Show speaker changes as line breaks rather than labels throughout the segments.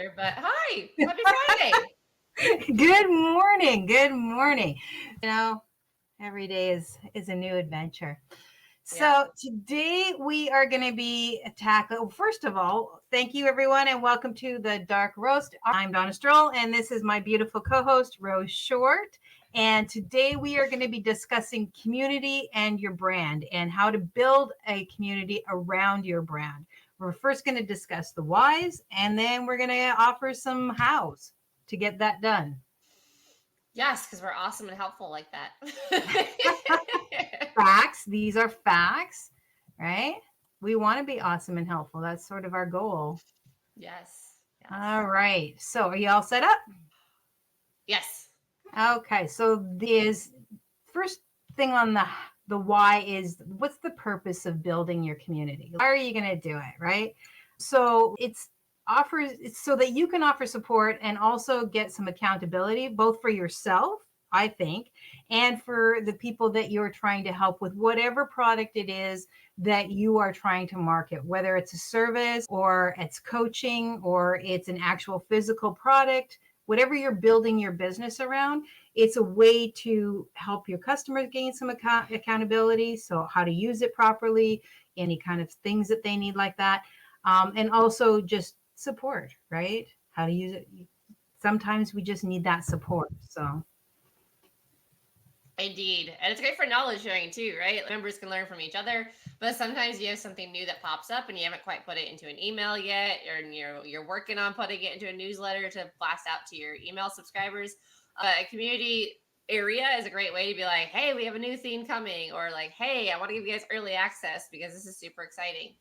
here, but hi, happy Friday.
Good morning. Good morning. You know, every day is a new adventure.
Yeah.
So today we are going to be tackling. First of all, thank you everyone, and welcome to the Dark Roast. I'm Donna Stroll, and this is my beautiful co-host Rose Short. And today we are going to be discussing community and your brand, and how to build a community around your brand. We're first going to discuss the whys, and then we're going to offer some hows to get that done.
Yes, because we're awesome and helpful like that.
Facts. These are facts, right? We want to be awesome and helpful. That's sort of our goal.
Yes. Yes.
All right. So, are you all set up?
Yes.
Okay. So, this first thing on the why is, what's the purpose of building your community? Why are you going to do it, right? So, it's so that you can offer support and also get some accountability, both for yourself, I think, and for the people that you're trying to help with whatever product it is that you are trying to market, whether it's a service or it's coaching or it's an actual physical product. Whatever you're building your business around, it's a way to help your customers gain some accountability. So, how to use it properly, any kind of things that they need like that. And also just support, right? How to use it. Sometimes we just need that support. So,
Indeed. And it's great for knowledge sharing too, right? Members can learn from each other, but sometimes you have something new that pops up and you haven't quite put it into an email yet, or you're working on putting it into a newsletter to blast out to your email subscribers. A community area is a great way to be like, hey, we have a new theme coming, or like, hey, I want to give you guys early access because this is super exciting.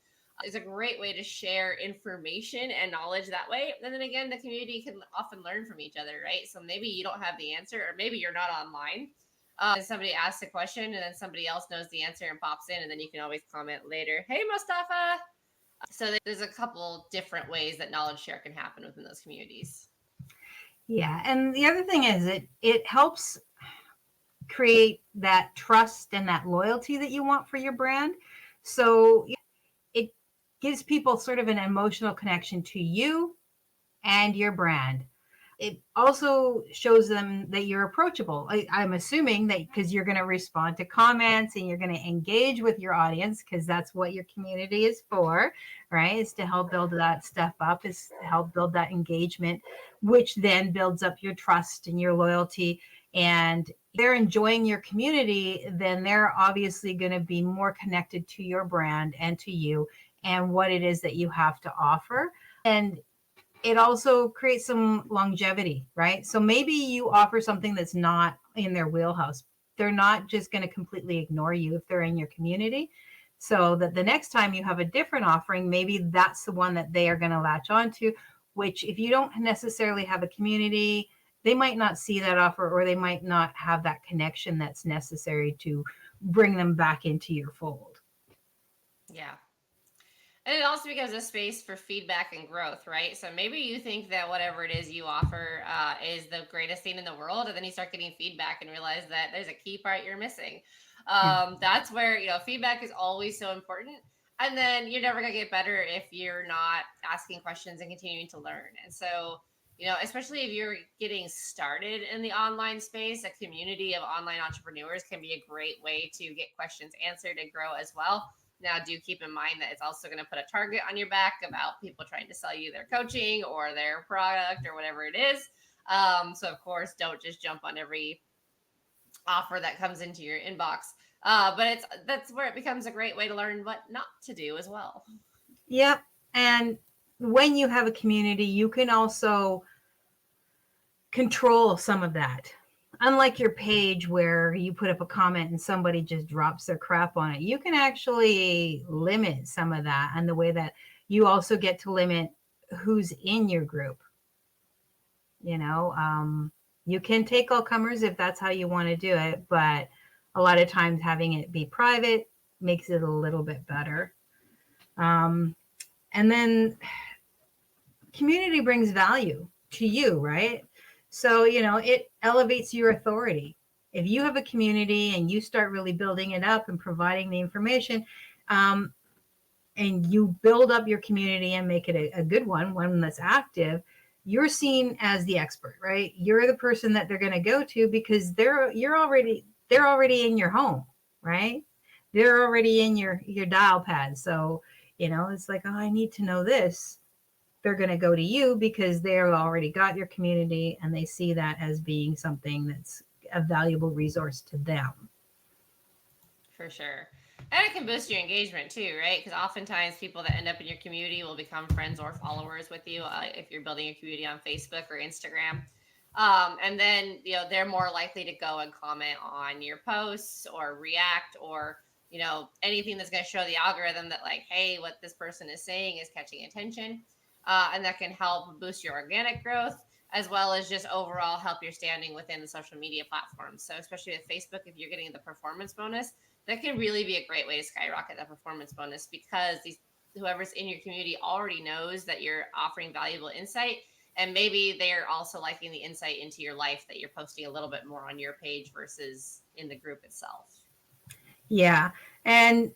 It's a great way to share information and knowledge that way. And then again, the community can often learn from each other, right? So maybe you don't have the answer, or maybe you're not online, and somebody asks a question and then somebody else knows the answer and pops in, and then you can always comment later, hey Mustafa. So there's a couple different ways that knowledge share can happen within those communities.
yeah. And the other thing is, it helps create that trust and that loyalty that you want for your brand. So, it gives people sort of an emotional connection to you and your brand. It also shows them that you're approachable. I'm assuming that because you're going to respond to comments and you're going to engage with your audience, because that's what your community is for, right? Is to help build that stuff up, is to help build that engagement, which then builds up your trust and your loyalty. And they're enjoying your community, then they're obviously going to be more connected to your brand and to you and what it is that you have to offer. And it also creates some longevity, right? So maybe you offer something that's not in their wheelhouse. They're not just going to completely ignore you if they're in your community. So that the next time you have a different offering, maybe that's the one that they are going to latch onto, which if you don't necessarily have a community, they might not see that offer, or they might not have that connection that's necessary to bring them back into your fold.
Yeah. And it also becomes a space for feedback and growth, right? So maybe you think that whatever it is you offer is the greatest thing in the world, and then you start getting feedback and realize that there's a key part you're missing.
Yeah.
That's where, feedback is always so important. And then you're never going to get better if you're not asking questions and continuing to learn. And so, especially if you're getting started in the online space, a community of online entrepreneurs can be a great way to get questions answered and grow as well. Now, do keep in mind that it's also going to put a target on your back about people trying to sell you their coaching or their product or whatever it is. So, of course, don't just jump on every offer that comes into your inbox. But that's where it becomes a great way to learn what not to do as well.
Yep. And when you have a community, you can also control some of that. Unlike your page where you put up a comment and somebody just drops their crap on it, you can actually limit some of that. And the way that you also get to limit who's in your group. You can take all comers if that's how you want to do it, but a lot of times having it be private makes it a little bit better. And then community brings value to you, right? So, it elevates your authority. If you have a community and you start really building it up and providing the information, and you build up your community and make it a good one that's active, you're seen as the expert, right? You're the person that they're going to go to because they're already in your home, right? They're already in your dial pad. So, it's like, oh, I need to know this. They're going to go to you because they've already got your community and they see that as being something that's a valuable resource to them.
For sure. And it can boost your engagement too, right? Because oftentimes people that end up in your community will become friends or followers with you if you're building a community on Facebook or Instagram. And then, they're more likely to go and comment on your posts or react or, anything that's going to show the algorithm that, like, hey, what this person is saying is catching attention. And that can help boost your organic growth as well as just overall help your standing within the social media platforms. So, especially with Facebook, if you're getting the performance bonus, that can really be a great way to skyrocket that performance bonus because whoever's in your community already knows that you're offering valuable insight, and maybe they're also liking the insight into your life that you're posting a little bit more on your page versus in the group itself.
Yeah. And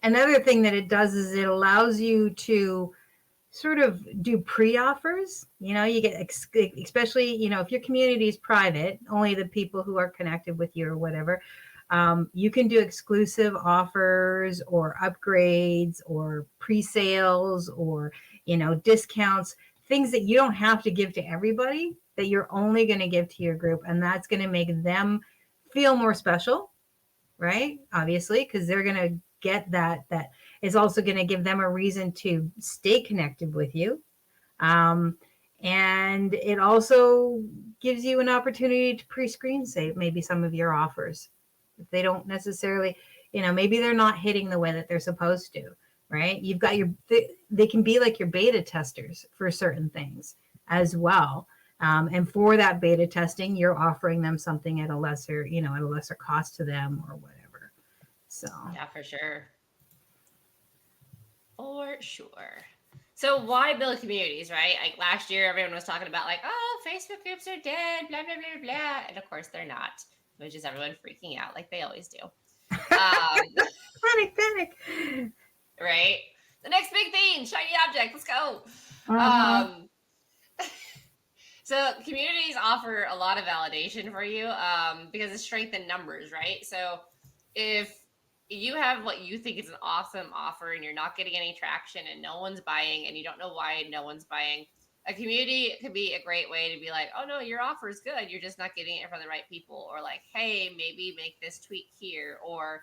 another thing that it does is it allows you to sort of do pre-offers. You get, especially, if your community is private, only the people who are connected with you or whatever, you can do exclusive offers or upgrades or pre-sales or, discounts, things that you don't have to give to everybody, that you're only going to give to your group. And that's going to make them feel more special, right? Obviously, because they're going to get that is also going to give them a reason to stay connected with you. And it also gives you an opportunity to pre-screen save maybe some of your offers. If they don't necessarily, maybe they're not hitting the way that they're supposed to, right? You've got they can be like your beta testers for certain things as well. And for that beta testing, you're offering them something at a lesser cost to them or whatever. So
yeah, for sure. For sure. So why build communities, right? Like last year, everyone was talking about like, oh, Facebook groups are dead, blah blah blah blah, and of course they're not, which is everyone freaking out like they always do.
panic.
Right? The next big thing, shiny object. Let's go.
Uh-huh.
Um, so communities offer a lot of validation for you because it's strength in numbers, right? So if you have what you think is an awesome offer and you're not getting any traction and no one's buying and you don't know why no one's buying, a community could be a great way to be like, oh no, your offer is good, you're just not getting it from the right people, or like, hey, maybe make this tweak here, or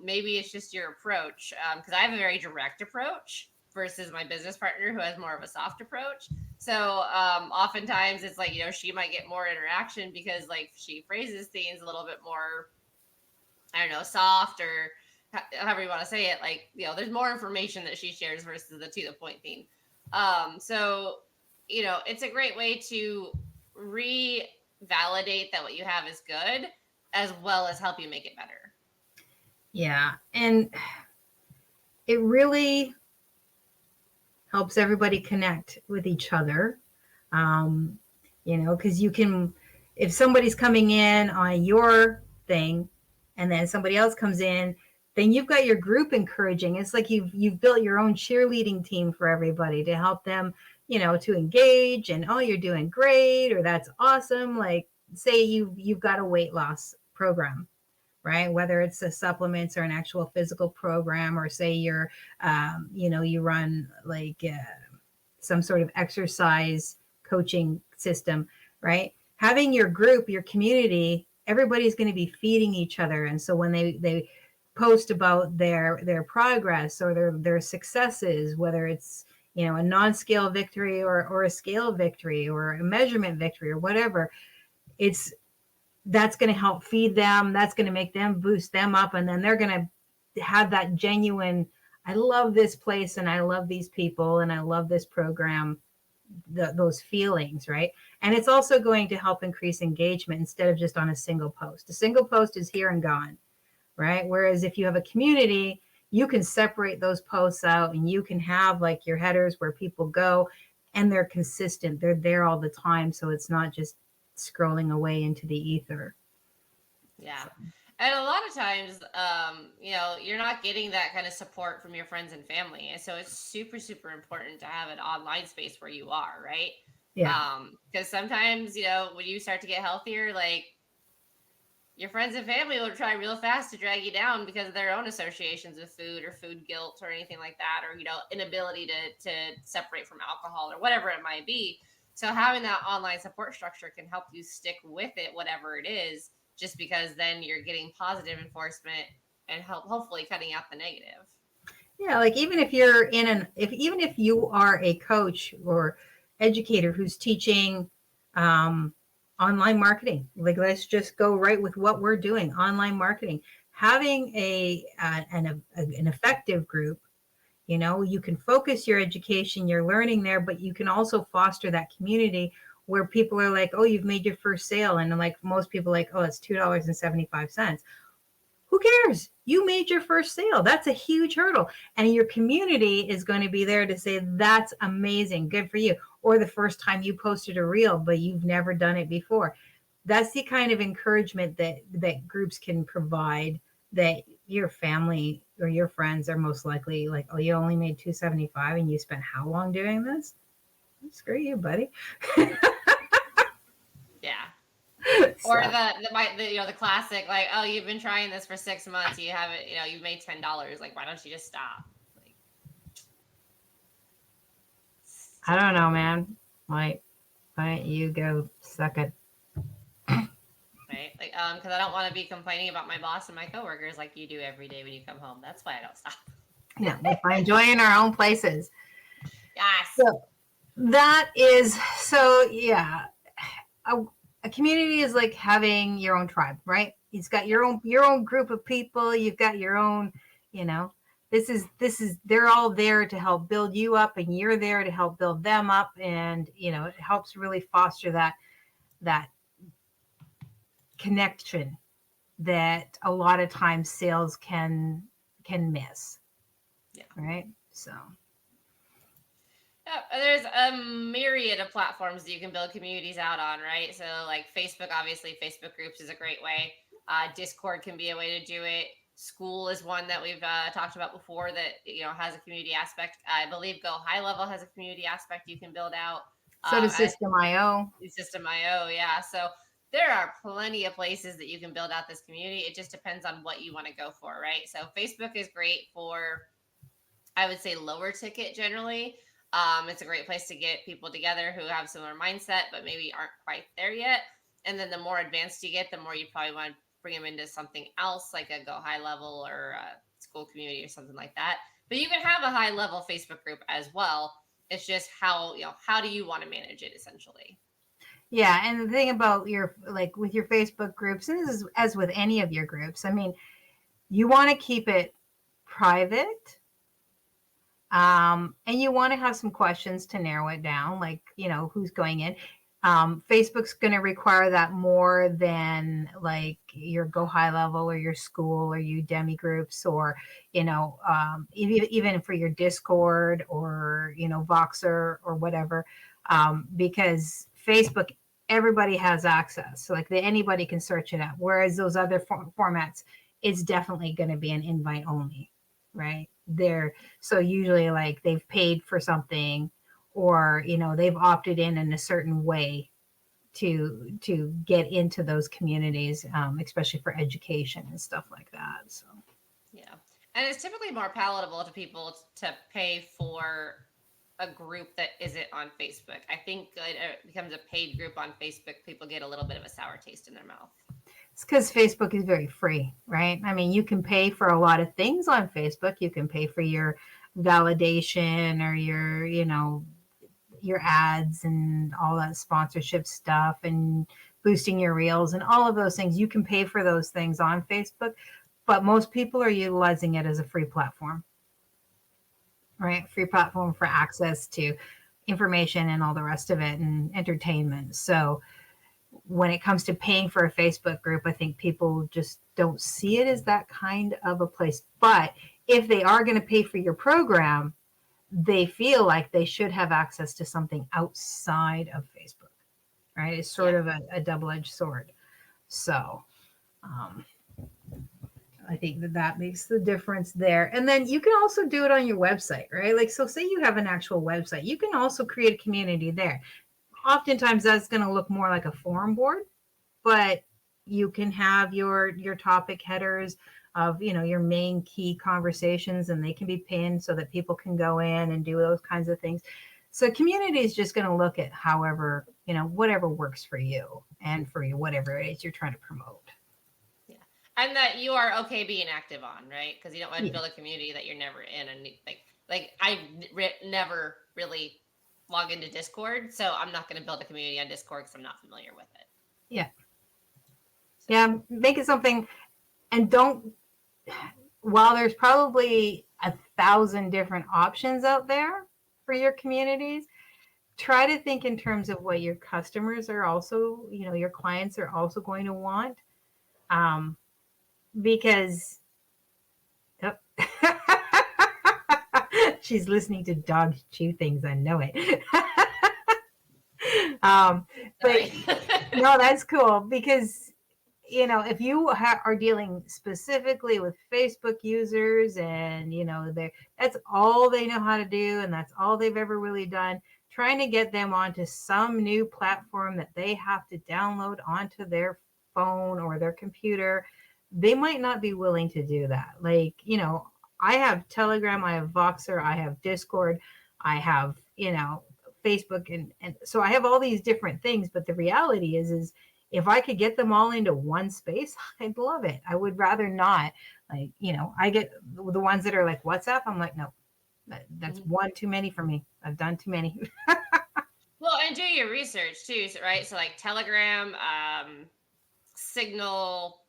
maybe it's just your approach, because I have a very direct approach versus my business partner who has more of a soft approach. So oftentimes it's like, she might get more interaction because like she phrases things a little bit more, I don't know, soft, or however you want to say it. Like, there's more information that she shares versus the to the point thing. So, it's a great way to revalidate that what you have is good, as well as help you make it better.
Yeah. And it really helps everybody connect with each other. Because you can, if somebody's coming in on your thing and then somebody else comes in, then you've got your group encouraging. It's like you've built your own cheerleading team for everybody to help them, to engage, and, oh, you're doing great, or that's awesome. Like, say you've got a weight loss program, right? Whether it's a supplements or an actual physical program, or say you're, you run like some sort of exercise coaching system, right? Having your group, your community, everybody's going to be feeding each other. And so when they post about their progress or their successes, whether it's, a non-scale victory or a scale victory or a measurement victory or whatever, that's going to help feed them. That's going to make them boost them up. And then they're going to have that genuine, I love this place and I love these people and I love this program, those feelings, right? And it's also going to help increase engagement instead of just on a single post. A single post is here and gone, right? Whereas if you have a community, you can separate those posts out and you can have like your headers where people go and they're consistent. They're there all the time. So it's not just scrolling away into the ether.
Yeah. And a lot of times, you're not getting that kind of support from your friends and family. And so it's super, super important to have an online space where you are, right?
Yeah.
Because sometimes, when you start to get healthier, like your friends and family will try real fast to drag you down because of their own associations with food or food guilt or anything like that, or inability to separate from alcohol or whatever it might be. So having that online support structure can help you stick with it, whatever it is, just because then you're getting positive enforcement and hopefully cutting out the negative.
Yeah, like even if you're even if you are a coach or educator who's teaching um, online marketing, like let's just go right with what we're doing, online marketing, having an effective group. You can focus your education, your learning there, but you can also foster that community where people are like, oh, you've made your first sale. And like most people like, oh, it's $2.75. Who cares? You made your first sale. That's a huge hurdle. And your community is going to be there to say, that's amazing. Good for you. Or the first time you posted a reel, but you've never done it before. That's the kind of encouragement that groups can provide, that your family or your friends are most likely like, oh, you only made $2.75 and you spent how long doing this? Screw you, buddy.
Yeah.
So,
Or the classic, like, oh, you've been trying this for 6 months, you haven't, you've made $10. Like, why don't you just stop? Like,
I don't know, man. Why don't you go suck it?
right? Like, because I don't want to be complaining about my boss and my coworkers like you do every day when you come home. That's why I don't stop.
Yeah, we find joy in our own places.
Yes.
So that is yeah. A community is like having your own tribe, right? It's got your own group of people. You've got your own, this is they're all there to help build you up, and you're there to help build them up, and it helps really foster that connection that a lot of times sales can miss.
Yeah.
Right. So
yeah, there's a myriad of platforms that you can build communities out on, right? So like Facebook, obviously Facebook groups is a great way. Discord can be a way to do it. School is one that we've talked about before that has a community aspect. I believe Go High Level has a community aspect you can build out.
so does System.io.
System.io, yeah. So there are plenty of places that you can build out this community. It just depends on what you want to go for, right? So Facebook is great for, I would say, lower ticket generally. It's a great place to get people together who have similar mindset, but maybe aren't quite there yet. And then the more advanced you get, the more you probably want to bring them into something else, like a Go High Level or a school community or something like that. But you can have a high level Facebook group as well. It's just how do you want to manage it essentially?
Yeah, and the thing about with your Facebook groups, and this is as with any of your groups, I mean, you want to keep it private, and you want to have some questions to narrow it down, like who's going in. Facebook's going to require that more than like your Go High Level or your school or Udemy groups, or even for your Discord or Voxer or whatever, because Facebook, everybody has access, so like anybody can search it out. Whereas those other formats, it's definitely going to be an invite only, right? So usually like they've paid for something, or they've opted in a certain way to get into those communities, especially for education and stuff like that. So
yeah, and it's typically more palatable to people to pay for a group that isn't on Facebook. I think it becomes a paid group on Facebook, people get a little bit of a sour taste in their mouth.
it's because Facebook is very free, right? I mean, you can pay for a lot of things on Facebook. You can pay for your validation or your ads and all that sponsorship stuff and boosting your reels and all of those things. You can pay for those things on Facebook, but most people are utilizing it as a free platform, right? Free platform for access to information and all the rest of it and entertainment. So when it comes to paying for a Facebook group, I think people just don't see it as that kind of a place. But if they are going to pay for your program, they feel like they should have access to something outside of Facebook, right? It's sort of a double-edged sword. So I think that makes the difference there. And then you can also do it on your website, right? Like, so say you have an actual website, you can also create a community there. oftentimes that's going to look more like a forum board, but you can have your topic headers of, you know, your main key conversations, and they can be pinned so that people can go in and do those kinds of things. So community is just going to look at however, you know, whatever works for you and for you, whatever it is you're trying to promote.
Yeah. And that you are okay being active on, right? Because you don't want to
Yeah.
build a community that you're never in. And like I never really log into Discord, so I'm not going to build a community on Discord because I'm not familiar with it.
Yeah. Yeah. Make it something, and don't, while there's probably 1,000 different options out there for your communities, try to think in terms of what your customers are also, you know, your clients are also going to want. Because oh. She's listening to dogs chew things. I know it. But no, that's cool, because, you know, if you are dealing specifically with Facebook users, and, you know, that's all they know how to do, and that's all they've ever really done, trying to get them onto some new platform that they have to download onto their phone or their computer, they might not be willing to do that. Like, you know, I have Telegram, I have Voxer, I have Discord, I have, you know, Facebook, and so I have all these different things. But the reality is if I could get them all into one space, I'd love it. I would rather not. Like, you know, I get the ones that are like WhatsApp. I'm like, no, that's one too many for me. I've done too many.
Well, and do your research too, right? So like Telegram, Signal,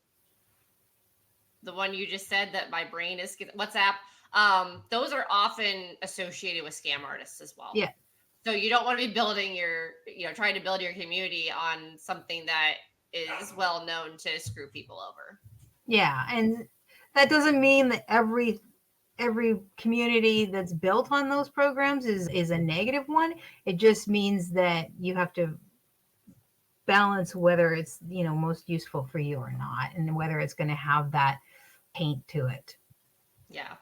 the one you just said that my brain is WhatsApp. Those are often associated with scam artists as well.
Yeah.
So you don't want to be building trying to build your community on something that is well known to screw people over.
Yeah, and that doesn't mean that every community that's built on those programs is a negative one. It just means that you have to balance whether it's, you know, most useful for you or not, and whether it's going to have that paint to it.
Yeah.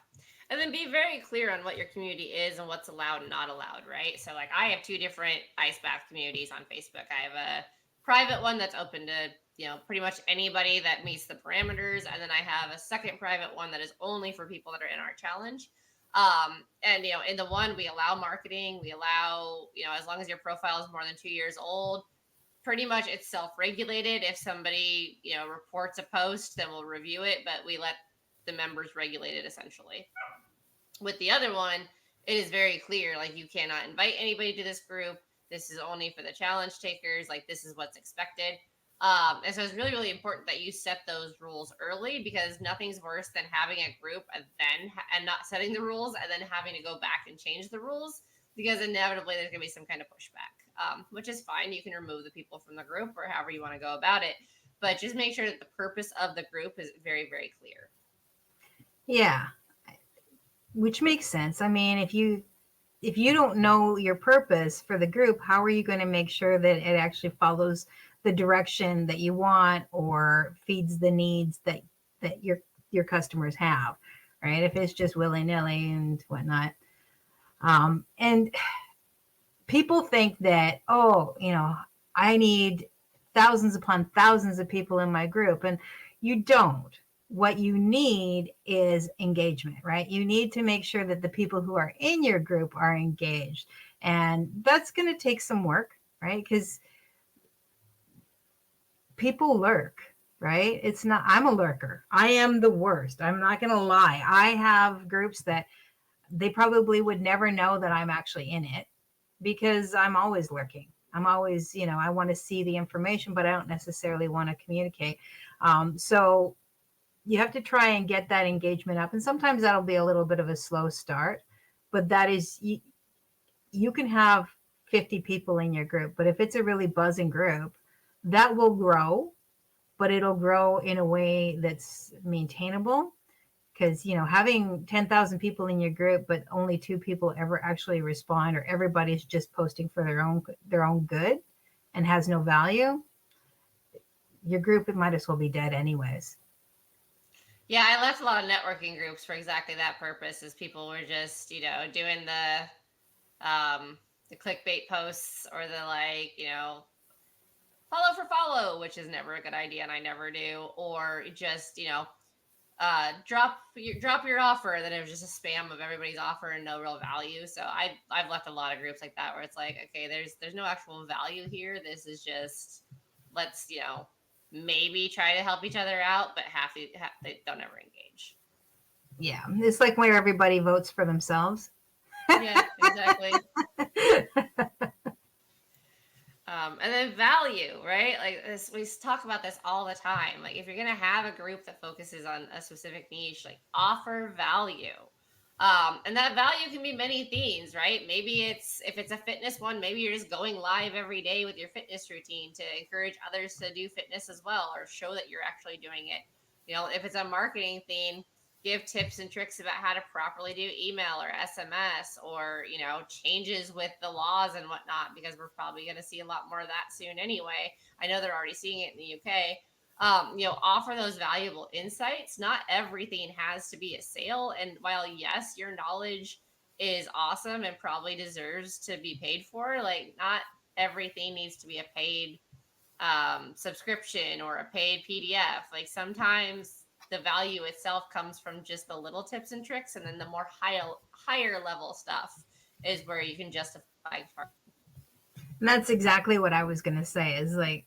And then be very clear on what your community is and what's allowed and not allowed, right? So like I have 2 different ice bath communities on Facebook. I have a private one that's open to, you know, pretty much anybody that meets the parameters, and then I have a second private one that is only for people that are in our challenge. And you know, in the one we allow marketing, we allow, you know, as long as your profile is more than 2 years old, pretty much it's self-regulated. If somebody, you know, reports a post, then we'll review it, but we let the members regulate it essentially. With the other one, it is very clear, like you cannot invite anybody to this group. This is only for the challenge takers. Like this is what's expected. And so it's really, really important that you set those rules early, because nothing's worse than having a group and not setting the rules and then having to go back and change the rules, because inevitably there's going to be some kind of pushback, which is fine. You can remove the people from the group or however you want to go about it, but just make sure that the purpose of the group is very, very clear.
Yeah, which makes sense. I mean, if you don't know your purpose for the group, how are you going to make sure that it actually follows the direction that you want or feeds the needs that your customers have, right? If it's just willy-nilly and whatnot. And people think that, oh, you know, I need thousands upon thousands of people in my group, and you don't. What you need is engagement, right? You need to make sure that the people who are in your group are engaged. And that's going to take some work, right? Because people lurk, right? It's not, I'm a lurker. I am the worst. I'm not going to lie. I have groups that they probably would never know that I'm actually in it, because I'm always lurking. I'm always, you know, I want to see the information, but I don't necessarily want to communicate. So you have to try and get that engagement up. And sometimes that'll be a little bit of a slow start, but that is, you can have 50 people in your group, but if it's a really buzzing group, that will grow, but it'll grow in a way that's maintainable. Because, you know, having 10,000 people in your group, but only 2 people ever actually respond, or everybody's just posting for their own good and has no value, your group, it might as well be dead anyways.
Yeah, I left a lot of networking groups for exactly that purpose, as people were just, you know, doing the the clickbait posts or the like, follow for follow, which is never a good idea, and I never do, or just drop your offer, and then it was just a spam of everybody's offer and no real value. So I've left a lot of groups like that where it's like, okay, there's no actual value here. This is just, let's maybe try to help each other out, but they don't ever engage.
Yeah, it's like where everybody votes for themselves.
Yeah, exactly. And then value, right? Like this, we talk about this all the time. Like if you're gonna have a group that focuses on a specific niche, like offer value. And that value can be many things, right? Maybe if it's a fitness one, maybe you're just going live every day with your fitness routine to encourage others to do fitness as well, or show that you're actually doing it. If it's a marketing thing, give tips and tricks about how to properly do email or SMS, or changes with the laws and whatnot, because we're probably going to see a lot more of that soon anyway. I know they're already seeing it in the UK. Offer those valuable insights. Not everything has to be a sale, and while yes, your knowledge is awesome and probably deserves to be paid for, like not everything needs to be a paid subscription or a paid PDF. Like sometimes the value itself comes from just the little tips and tricks, and then the more higher level stuff is where you can justify.
And that's exactly what I was going to say, is like,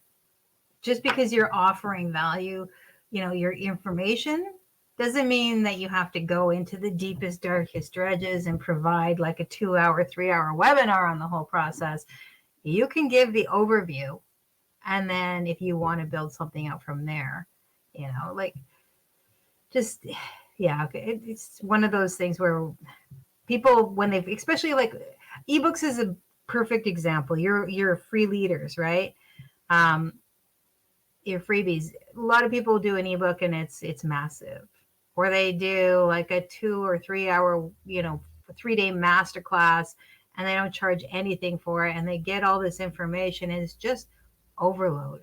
just because you're offering value, your information, doesn't mean that you have to go into the deepest, darkest dredges and provide like a 2-hour, 3-hour webinar on the whole process. You can give the overview. And then if you want to build something out from there, like just, yeah, okay. It's one of those things where people, when they've, especially like ebooks is a perfect example. You're free leaders, right? Your freebies. A lot of people do an ebook and it's massive, or they do like a 2 or 3 hour, 3-day masterclass, and they don't charge anything for it, and they get all this information, and it's just overload.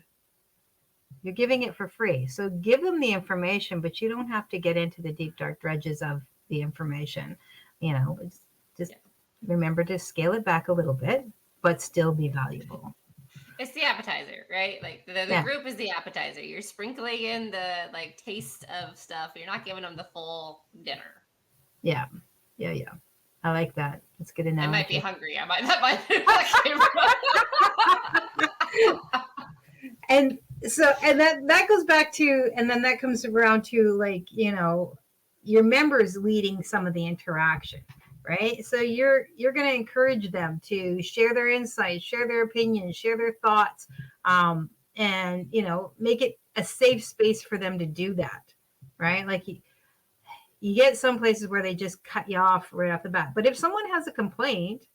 You're giving it for free, so give them the information, but you don't have to get into the deep dark dredges of the information. It's just remember to scale it back a little bit, but still be valuable.
It's the appetizer, right? Like the group is the appetizer. You're sprinkling in the like taste of stuff. You're not giving them the full dinner.
Yeah. I like that. That's good enough.
I might be hungry. That might
and so, and that goes back to, and then that comes around to like, your members leading some of the interaction, right? So you're going to encourage them to share their insights, share their opinions, share their thoughts, and make it a safe space for them to do that, right? Like you get some places where they just cut you off right off the bat. But if someone has a complaint,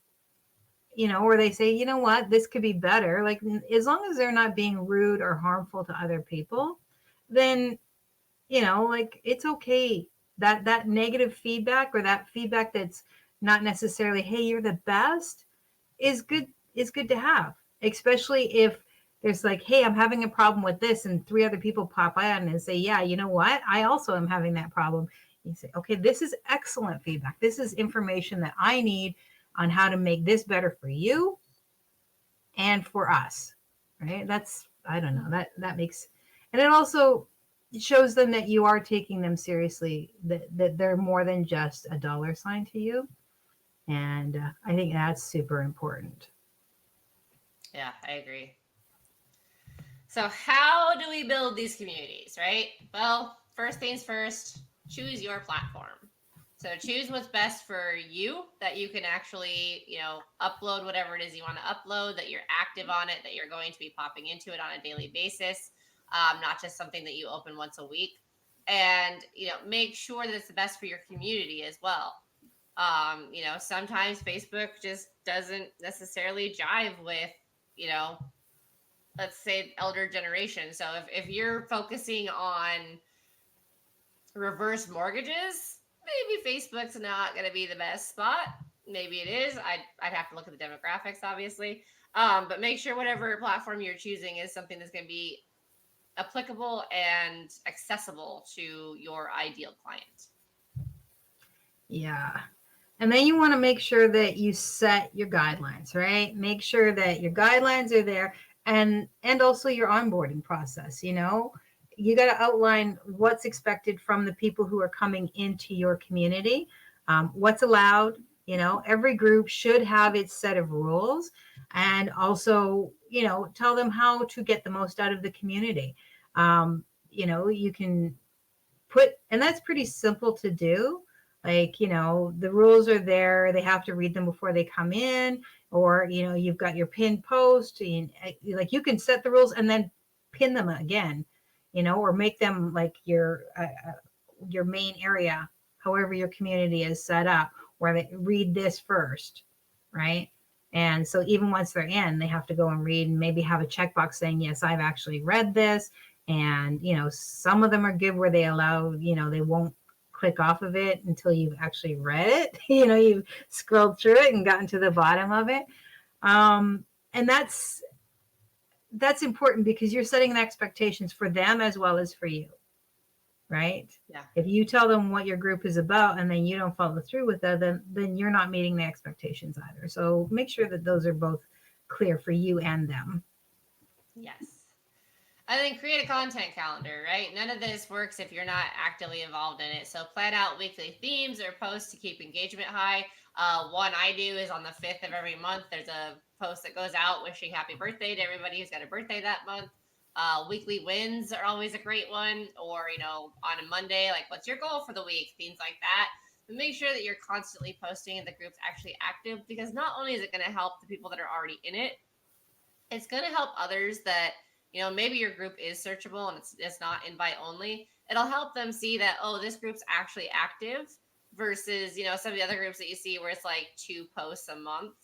or they say, you know what, this could be better, like as long as they're not being rude or harmful to other people, then, like it's okay. That negative feedback, or that feedback that's not necessarily, hey, you're the best, is good to have, especially if there's like, hey, I'm having a problem with this, and 3 other people pop on and say, yeah, you know what, I also am having that problem. You say, okay, this is excellent feedback. This is information that I need on how to make this better for you and for us, right? That's, I don't know, that makes, and it also shows them that you are taking them seriously, that they're more than just a dollar sign to you. And I think that's super important.
Yeah, I agree. So how do we build these communities, right? Well, first things first, choose your platform. So choose what's best for you, that you can actually, upload whatever it is you want to upload, that you're active on it, that you're going to be popping into it on a daily basis, not just something that you open once a week. And, make sure that it's the best for your community as well. Sometimes Facebook just doesn't necessarily jive with, let's say elder generation. So if you're focusing on reverse mortgages, maybe Facebook's not going to be the best spot. Maybe it is. I'd have to look at the demographics, obviously. But make sure whatever platform you're choosing is something that's going to be applicable and accessible to your ideal client.
Yeah. And then you want to make sure that you set your guidelines, right? Make sure that your guidelines are there, and also your onboarding process. You got to outline what's expected from the people who are coming into your community, what's allowed. Every group should have its set of rules, and also, tell them how to get the most out of the community. You can and that's pretty simple to do. Like, the rules are there. They have to read them before they come in, or, you've got your pinned post, and like you can set the rules and then pin them again, or make them like your main area, however your community is set up, where they read this first, right? And so even once they're in, they have to go and read and maybe have a checkbox saying, yes, I've actually read this. And, some of them are good where they allow, they won't click off of it until you've actually read it. You've scrolled through it and gotten to the bottom of it. And that's important because you're setting the expectations for them as well as for you. Right?
Yeah.
If you tell them what your group is about and then you don't follow through with that, then you're not meeting the expectations either. So make sure that those are both clear for you and them.
Yes. And then create a content calendar, right? None of this works if you're not actively involved in it. So plan out weekly themes or posts to keep engagement high. One I do is on the 5th of every month. There's a post that goes out wishing happy birthday to everybody who's got a birthday that month. Weekly wins are always a great one. Or, on a Monday, like, what's your goal for the week? Things like that. But make sure that you're constantly posting and the group's actually active, because not only is it going to help the people that are already in it, it's going to help others that, maybe your group is searchable and it's not invite only. It'll help them see that, oh, this group's actually active versus, some of the other groups that you see where it's like 2 posts a month.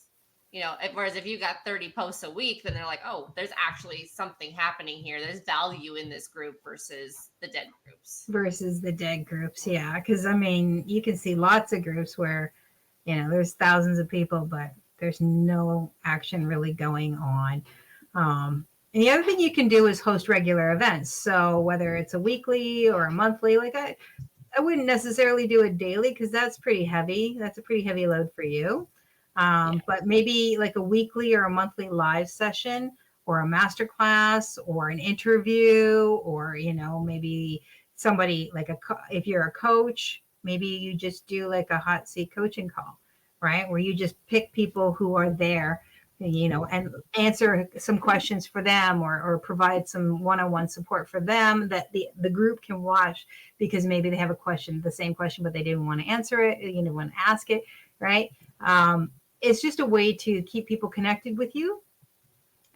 Whereas if you got 30 posts a week, then they're like, oh, there's actually something happening here. There's value in this group versus the dead groups.
Yeah. Because, you can see lots of groups where, there's thousands of people, but there's no action really going on. And the other thing you can do is host regular events. So whether it's a weekly or a monthly, like I wouldn't necessarily do it daily because that's pretty heavy. That's a pretty heavy load for you. But maybe like a weekly or a monthly live session or a masterclass or an interview, or, maybe somebody like if you're a coach, maybe you just do like a hot seat coaching call, right? Where you just pick people who are there, and answer some questions for them, or provide some one-on-one support for them that the group can watch, because maybe they have a question, the same question, but they didn't want to answer it, didn't want to ask it, right? It's just a way to keep people connected with you,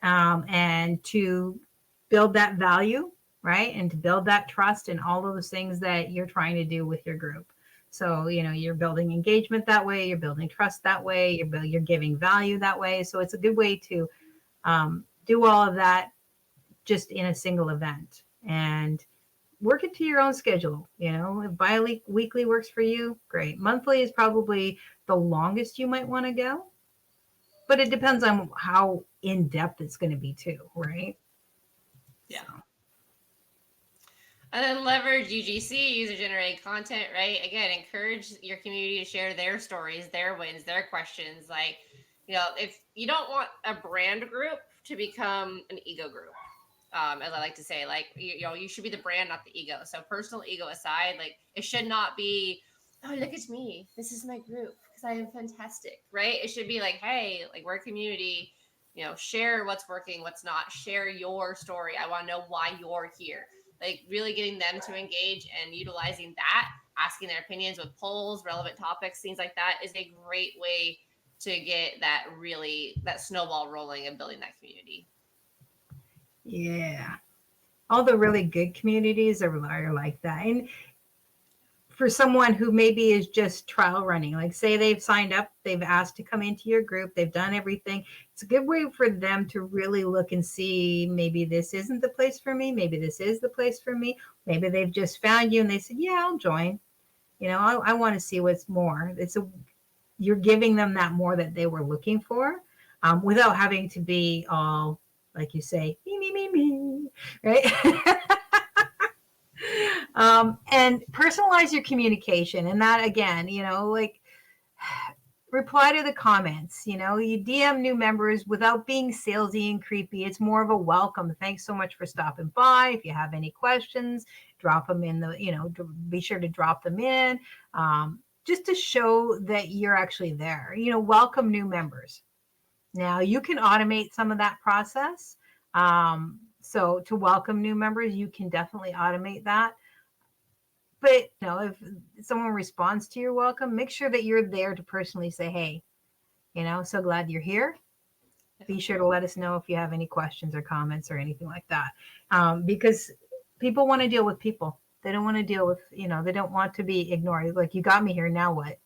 and to build that value, right? And to build that trust and all of those things that you're trying to do with your group. So, you're building engagement that way, you're building trust that way, you're giving value that way. So it's a good way to do all of that just in a single event, and work it to your own schedule. If bi-weekly works for you, great. Monthly is probably the longest you might want to go, but it depends on how in depth it's going to be too, right?
Yeah. So. And then leverage UGC, user-generated content, right? Again, encourage your community to share their stories, their wins, their questions. Like, if you don't want a brand group to become an ego group, as I like to say, like, you should be the brand, not the ego. So personal ego aside, like, it should not be, oh, look at me, this is my group because I am fantastic, right? It should be like, hey, like, we're a community, share what's working, what's not, share your story. I want to know why you're here. Like, really getting them to engage and utilizing that, asking their opinions with polls, relevant topics, things like that is a great way to get that snowball rolling and building that community.
Yeah. All the really good communities are like that. And for someone who maybe is just trial running, like say they've signed up, they've asked to come into your group, they've done everything. It's a good way for them to really look and see, maybe this isn't the place for me. Maybe this is the place for me. Maybe they've just found you and they said, yeah, I'll join. I want to see what's more. You're giving them that more that they were looking for, without having to be all, like you say, me, right? And personalize your communication. And that, again, like reply to the comments. You DM new members without being salesy and creepy. It's more of a welcome. Thanks so much for stopping by. If you have any questions, drop them in be sure to drop them in, just to show that you're actually there. Welcome new members. Now you can automate some of that process. So to welcome new members, you can definitely automate that. But if someone responds to your welcome, make sure that you're there to personally say, hey, so glad you're here. Be sure to let us know if you have any questions or comments or anything like that. Because people want to deal with people. They don't want to deal with, they don't want to be ignored. Like, you got me here, now what?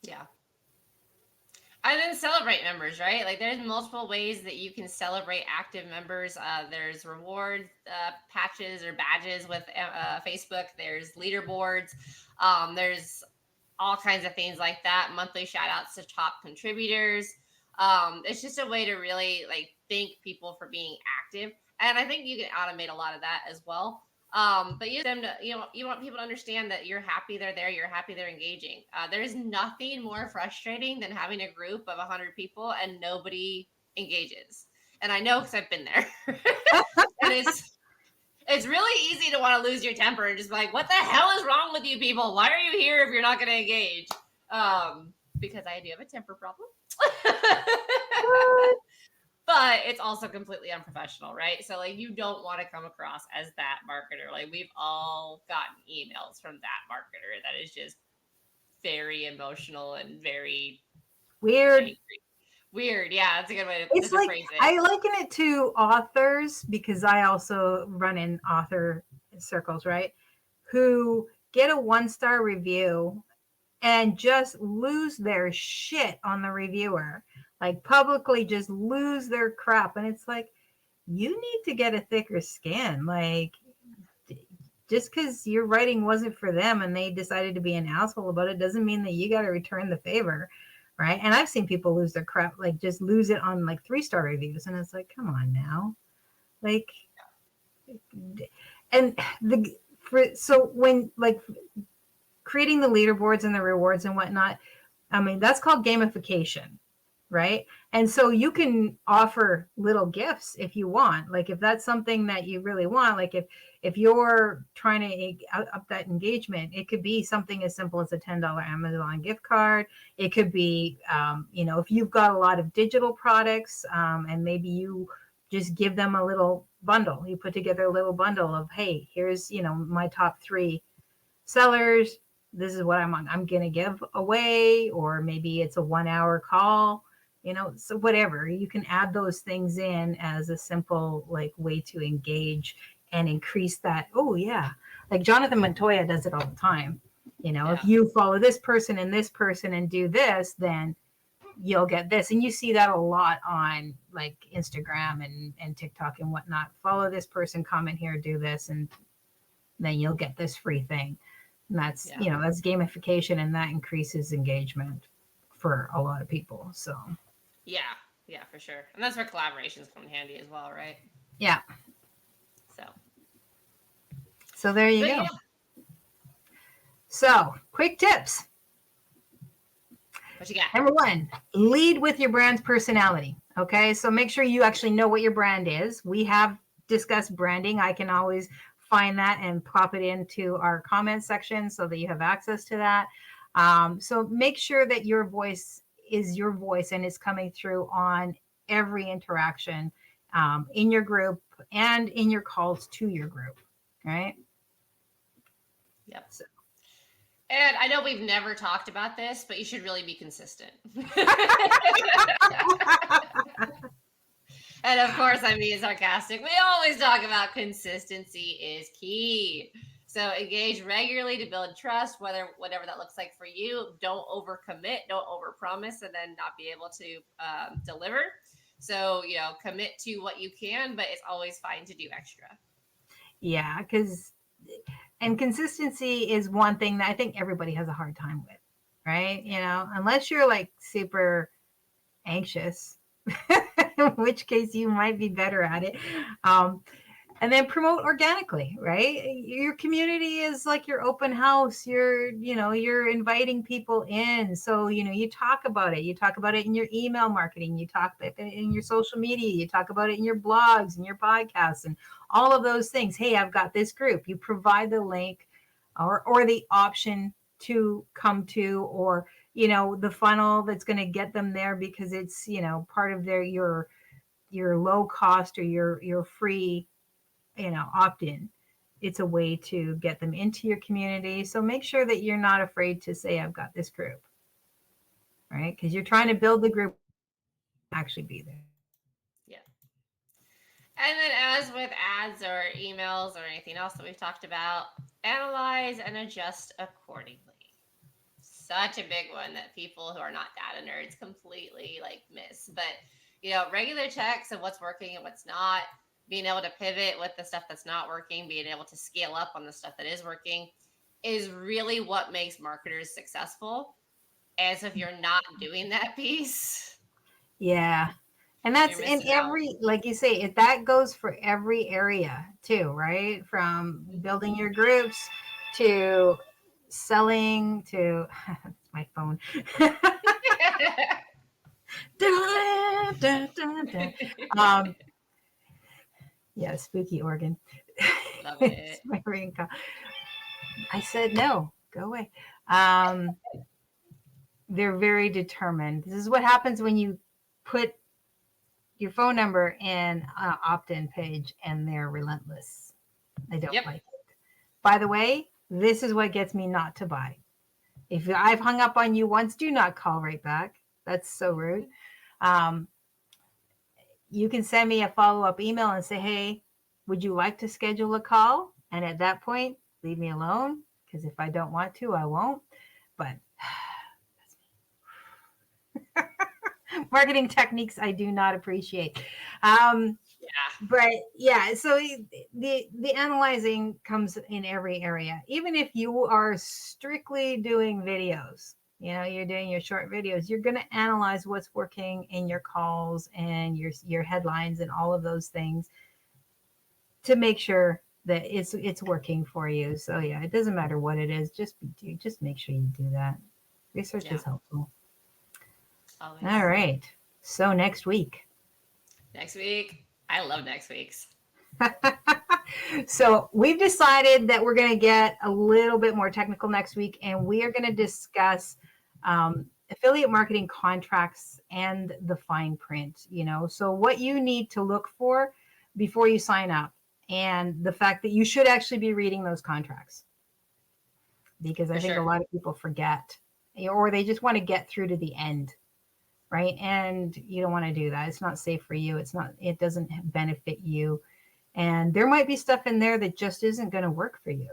Yeah. And then celebrate members, right? Like, there's multiple ways that you can celebrate active members. There's reward patches or badges with Facebook. There's leaderboards. There's all kinds of things like that. Monthly shout outs to top contributors. It's just a way to really thank people for being active. And I think you can automate a lot of that as well. But you them to, you want people to understand that you're happy they're there, you're happy they're engaging. There's nothing more frustrating than having a group of 100 people and nobody engages. And I know because I've been there. And it's really easy to want to lose your temper and just be like, what the hell is wrong with you people? Why are you here if you're not going to engage? Because I do have a temper problem. But it's also completely unprofessional, right? So you don't want to come across as that marketer. We've all gotten emails from that marketer that is just very emotional and very
weird.
Angry. Weird, yeah, that's a good way to
It's
phrase it.
I liken it to authors, because I also run in author circles, right? Who get a 1-star review and just lose their shit on the reviewer. Publicly just lose their crap. And it's you need to get a thicker skin. Just because your writing wasn't for them and they decided to be an asshole about it doesn't mean that you got to return the favor, right? And I've seen people lose their crap, just lose it on 3-star reviews. And it's come on now. And so when creating the leaderboards and the rewards and whatnot, I mean, that's called gamification. Right. And so you can offer little gifts if you want, if that's something that you really want, if you're trying to up that engagement, it could be something as simple as a $10 Amazon gift card. It could be, if you've got a lot of digital products, and maybe you just give them a little bundle, you put together a little bundle of, hey, here's, my top 3 sellers. This is what I'm going to give away. Or maybe it's a 1-hour call. So whatever, you can add those things in as a simple way to engage and increase that. Oh yeah. Jonathan Montoya does it all the time. If you follow this person and do this, then you'll get this. And you see that a lot on Instagram and TikTok and whatnot. Follow this person, comment here, do this, and then you'll get this free thing. And that's, that's gamification, and that increases engagement for a lot of people. So
yeah, for sure. And that's where collaborations come in handy as well, right?
Yeah. So there you go. Yeah. So quick tips.
What you got?
Number 1, lead with your brand's personality. Okay. So make sure you actually know what your brand is. We have discussed branding. I can always find that and pop it into our comment section so that you have access to that. So make sure that your voice is your voice and is coming through on every interaction, in your group and in your calls to your group, right?
Yep. So. And I know we've never talked about this, but you should really be consistent. And of course, I'm being sarcastic. We always talk about consistency is key. So engage regularly to build trust, whatever that looks like for you. Don't overcommit, don't overpromise, and then not be able to deliver. So, commit to what you can, but it's always fine to do extra.
Yeah, and consistency is one thing that I think everybody has a hard time with, right? Unless you're super anxious, in which case you might be better at it. And then promote organically, right? Your community is like your open house. You're inviting people in. So, you talk about it. You talk about it in your email marketing. You talk about it in your social media. You talk about it in your blogs and your podcasts and all of those things. Hey, I've got this group. You provide the link or the option to come to, or, the funnel that's going to get them there because it's, part of your low cost or your free opt-in. It's a way to get them into your community. So make sure that you're not afraid to say, I've got this group, right? Because you're trying to build the group, actually be there.
Yeah. And then, as with ads or emails or anything else that we've talked about, analyze and adjust accordingly. Such a big one that people who are not data nerds completely miss. But regular checks of what's working and what's not, being able to pivot with the stuff that's not working, being able to scale up on the stuff that is working is really what makes marketers successful. As if you're not doing that piece,
yeah. And that's in every, like you say, that goes for every area too, right? From building your groups to selling to my phone. Yeah, spooky organ.
Love it.
My ring call. I said no, go away. They're very determined. This is what happens when you put your phone number in an opt-in page and they're relentless. They don't like it. By the way, this is what gets me not to buy. If I've hung up on you once, do not call right back. That's so rude. You can send me a follow-up email and say, hey, would you like to schedule a call? And at that point, leave me alone, because if I don't want to, I won't. But marketing techniques I do not appreciate. But yeah, so the analyzing comes in every area. Even if you are strictly doing videos, you're doing your short videos, you're going to analyze what's working in your calls and your headlines and all of those things to make sure that it's working for you. So yeah, it doesn't matter what it is, just make sure you do that. Research is helpful. Always. All right. So next week.
I love next week's.
So we've decided that we're going to get a little bit more technical next week, and we are going to discuss affiliate marketing contracts and the fine print, so what you need to look for before you sign up, and the fact that you should actually be reading those contracts, because I think a lot of people forget, or they just want to get through to the end. Right. And you don't want to do that. It's not safe for you. It doesn't benefit you. And there might be stuff in there that just isn't going to work for you.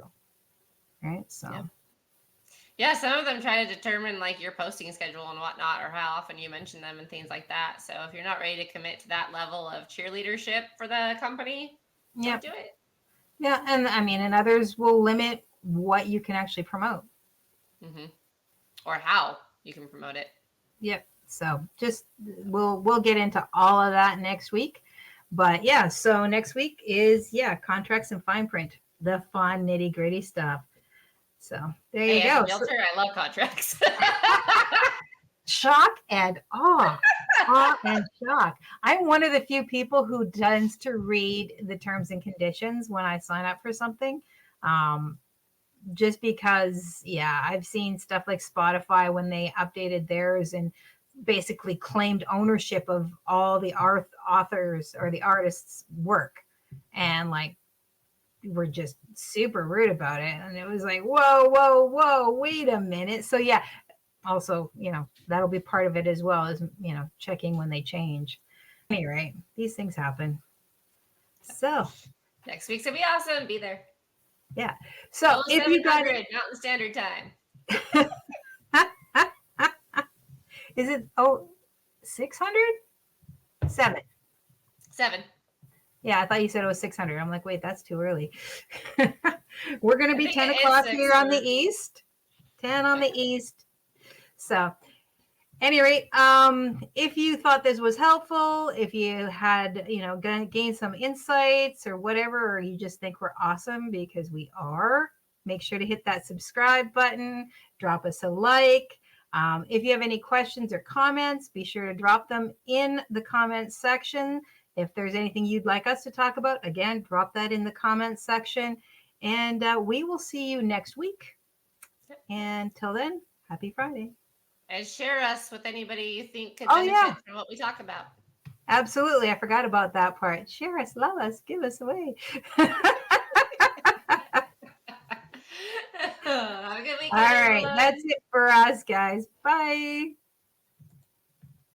Right. So.
Yeah. Some of them try to determine your posting schedule and whatnot, or how often you mention them and things like that. So if you're not ready to commit to that level of cheerleadership for the company, don't do it.
Yeah. And and others will limit what you can actually promote.
Mm-hmm. Or how you can promote it.
Yep. So just we'll get into all of that next week. But yeah, so next week is contracts and fine print, the fun nitty-gritty stuff. So there you go.
Realtor, I love contracts.
Shock and awe. Awe and shock. I'm one of the few people who tends to read the terms and conditions when I sign up for something. Just because, I've seen stuff like Spotify when they updated theirs and basically claimed ownership of all the authors or the artists' work, and were just super rude about it. And it was like, whoa, wait a minute. So also, that'll be part of it as well, as checking when they change. Anyway, these things happen. So
next week's gonna be awesome. Be there.
Yeah. So if you got
Mountain Standard Time.
Is it 600? 7. Yeah, I thought you said it was 600. I'm like, wait, that's too early. We're going to be 10 o'clock here on the East. 10 on the East. So Any rate, if you thought this was helpful, if you had, gained some insights or whatever, or you just think we're awesome, because we are, make sure to hit that subscribe button, drop us a like. If you have any questions or comments, be sure to drop them in the comments section. If there's anything you'd like us to talk about, again, drop that in the comments section. And we will see you next week. And till then, happy Friday.
And share us with anybody you think could
Oh,
benefit
yeah.
from what we talk about.
Absolutely. I forgot about that part. Share us, love us, give us away.
Have a good weekend,
All right.
everyone.
That's it for us, guys. Bye.